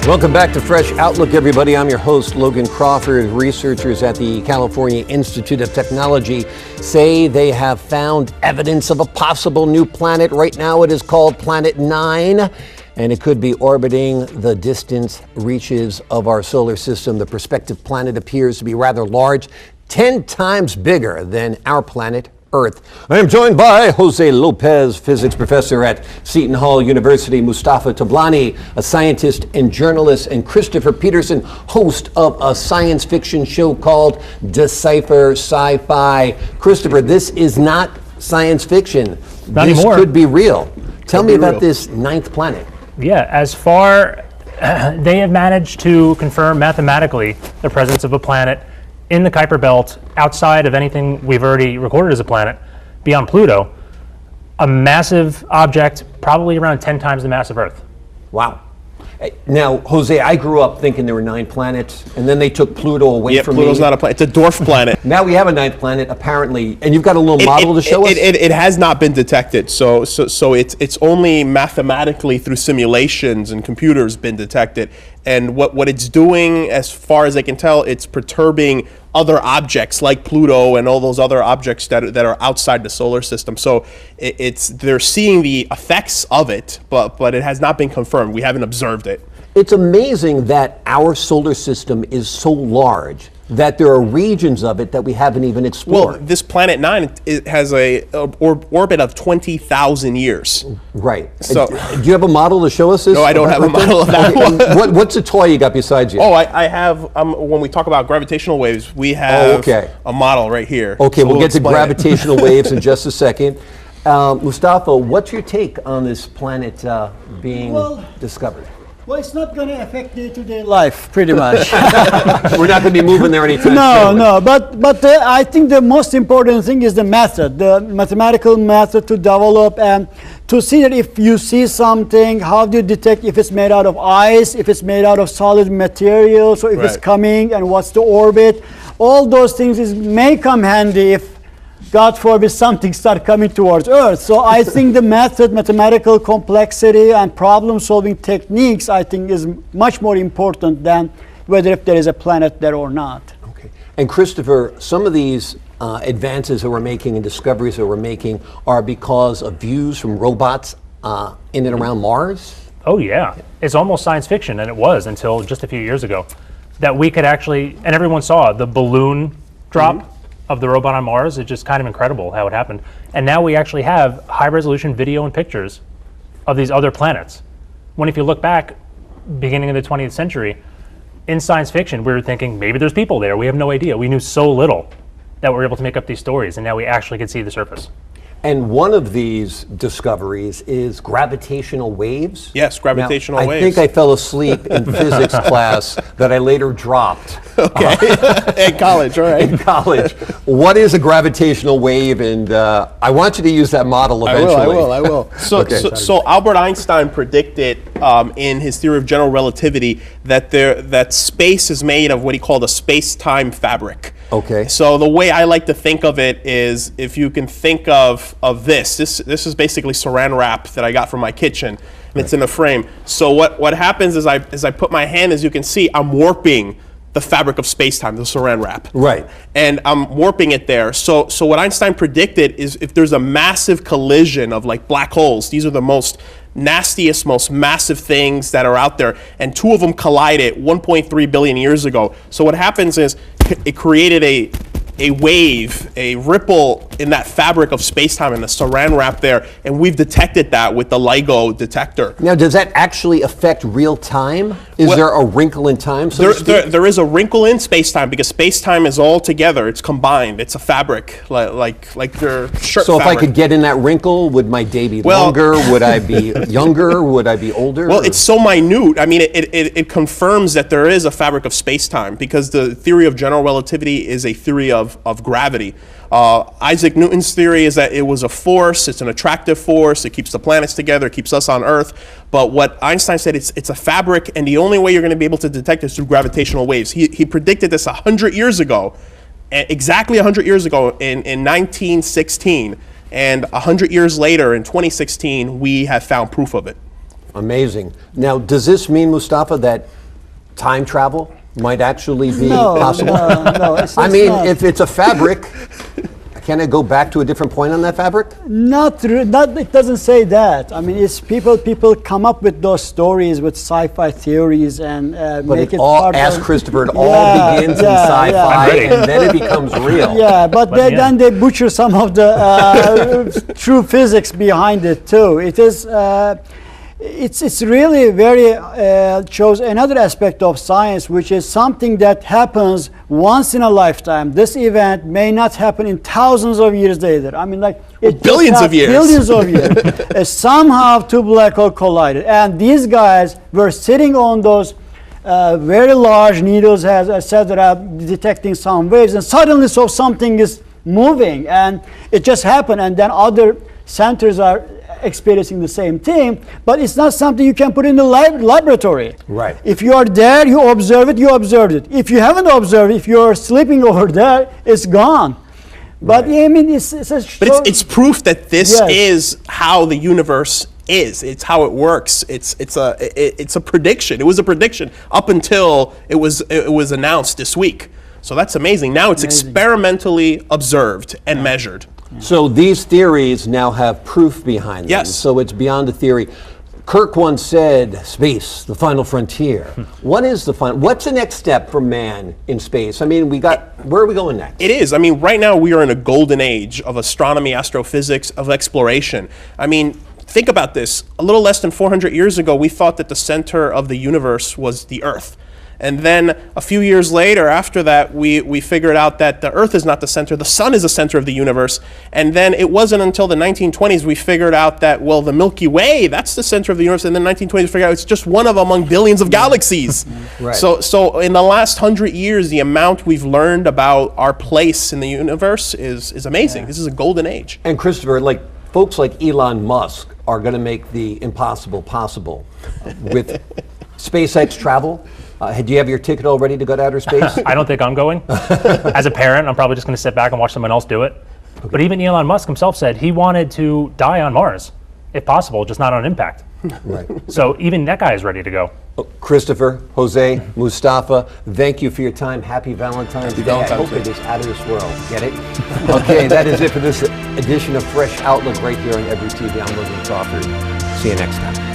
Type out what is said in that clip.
Welcome back to Fresh Outlook, everybody. I'm your host, Logan Crawford. Researchers at the California Institute of Technology say they have found evidence of a possible new planet. Right now it is called Planet 9, and it could be orbiting the distant reaches of our solar system. The prospective planet appears to be rather large, 10 times bigger than our planet, Earth. I am joined by Jose Lopez, physics professor at Seton Hall University, Mustafa Tabanli, a scientist and journalist, and Christopher Peterson, host of a science fiction show called Decipher Sci-Fi. Christopher, this is not science fiction. Not this anymore. Could be real. Tell me about this ninth planet. Yeah, as far they have managed to confirm mathematically the presence of a planet in the Kuiper Belt outside of anything we've already recorded as a planet, beyond Pluto, a massive object, probably around 10 times the mass of Earth. Wow. Now, Jose, I grew up thinking there were 9 planets, and then they took Pluto away from me. Pluto's not a planet. It's a dwarf planet. Now we have a 9th planet, apparently, and you've got a little model to show us? It has not been detected, so it's only mathematically through simulations and computers been detected. And what it's doing, as far as I can tell, it's perturbing other objects like Pluto and all those other objects that are outside the solar system. So they're seeing the effects of it, but it has not been confirmed. We haven't observed it. It's amazing that our solar system is so large that there are regions of it that we haven't even explored. Well, this Planet 9 has a orbit of 20,000 years. Right. So, do you have a model to show us this? No, I don't have a model of that one. What's the toy you got besides you? Oh, I have, when we talk about gravitational waves, we have a model right here. Okay, So we'll get to explain gravitational waves in just a second. Mustafa, what's your take on this planet being discovered? Well, it's not going to affect day-to-day life, pretty much. We're not going to be moving there anytime soon. No, but I think the most important thing is the method, the mathematical method to develop and to see that if you see something, how do you detect if it's made out of ice, if it's made out of solid material, so if it's coming and what's the orbit. All those things may come handy if, God forbid, something start coming towards Earth. So I think the method, mathematical complexity and problem-solving techniques, I think is much more important than whether if there is a planet there or not. Okay. And Christopher, some of these advances that we're making and discoveries that we're making are because of views from robots in and around Mars? Oh yeah, it's almost science fiction, and it was until just a few years ago, that we could actually, and everyone saw the balloon drop of the robot on Mars. It's just kind of incredible how it happened. And now we actually have high-resolution video and pictures of these other planets. When if you look back, beginning of the 20th century, in science fiction, we were thinking maybe there's people there. We have no idea. We knew so little that we were able to make up these stories, and now we actually can see the surface. And one of these discoveries is gravitational waves. Yes, gravitational waves. I think I fell asleep in physics class that I later dropped. Okay, in college, all right. In college. What is a gravitational wave? And I want you to use that model eventually. I will. So Albert Einstein predicted in his theory of general relativity that space is made of what he called a space-time fabric. Okay. So the way I like to think of it is, if you can think of this is basically saran wrap that I got from my kitchen, and it's in a frame. So what happens is I put my hand, as you can see, I'm warping the fabric of space-time, the saran wrap. Right. And I'm warping it there. So what Einstein predicted is, if there's a massive collision of like black holes, these are the most nastiest, most massive things that are out there, and 2 of them collided 1.3 billion years ago. So what happens is it created a wave, a ripple in that fabric of space-time and the saran wrap there, and we've detected that with the LIGO detector. Now, does that actually affect real time? Is there a wrinkle in time, so to speak? There is a wrinkle in space-time, because space-time is all together. It's combined. It's a fabric, like your shirt So fabric. if I could get in that wrinkle, would my day be longer? Would I be younger? Would I be older? Well, it's so minute. I mean, it confirms that there is a fabric of space-time, because the theory of general relativity is a theory of gravity. Isaac Newton's theory is that it was a force, it's an attractive force, it keeps the planets together, it keeps us on Earth. But what Einstein said, it's a fabric, and the only way you're going to be able to detect it is through gravitational waves. He predicted this 100 years ago, exactly 100 years ago in 1916, and 100 years later, in 2016, we have found proof of it. Amazing. Now, does this mean, Mustafa, that time travel might actually be No, possible? no, I mean, not. if it's a fabric, can it go back to a different point on that fabric? Not, it doesn't say that. I mean, it's people come up with those stories with sci-fi theories and But make it it all, part ask of, Christopher, it Yeah, all begins in yeah, sci-fi, I'm ready. and then it becomes real. Yeah, but Let me then in. they butcher some of the true physics behind it too. It is, it's really very shows another aspect of science, which is something that happens once in a lifetime. This event may not happen in thousands of years later. I mean, like it just Billions of years. Billions of years. Somehow two black holes collided, and these guys were sitting on those very large needles, etc., detecting some waves, and suddenly saw something is moving, and it just happened, and then other centers are experiencing the same thing, but it's not something you can put in the laboratory. Right. If you are there, you observe it, you observed it. If you haven't observed it, if you're sleeping over there, it's gone. But Right. I mean, it's proof that this Yes. is how the universe is. It's how it works. It's a prediction. It was a prediction up until it was announced this week. So that's amazing. Now it's experimentally observed and measured. So these theories now have proof behind them. Yes. So it's beyond a theory. Kirk once said, "Space, the final frontier." What is the final? What's the next step for man in space? I mean, where are we going next? It is. I mean, right now we are in a golden age of astronomy, astrophysics, of exploration. I mean, think about this. A little less than 400 years ago, we thought that the center of the universe was the Earth. And then a few years later, after that, we figured out that the Earth is not the center, the sun is the center of the universe. And then it wasn't until the 1920s we figured out that, well, the Milky Way, that's the center of the universe. And then the 1920s we figured out it's just one of among billions of galaxies. Right. So in the last 100 years, the amount we've learned about our place in the universe is amazing. This is a golden age. And Christopher, like folks like Elon Musk are going to make the impossible possible with SpaceX travel. Do you have your ticket all ready to go to outer space? I don't think I'm going. As a parent, I'm probably just going to sit back and watch someone else do it. Okay. But even Elon Musk himself said he wanted to die on Mars, if possible, just not on impact. Right. So even that guy is ready to go. Christopher, Jose, Mustafa, thank you for your time. Happy Valentine's Day. I hope it is out of this world. Get it? Okay, that is it for this edition of Fresh Outlook right here on Every TV. I'm Logan Crawford. See you next time.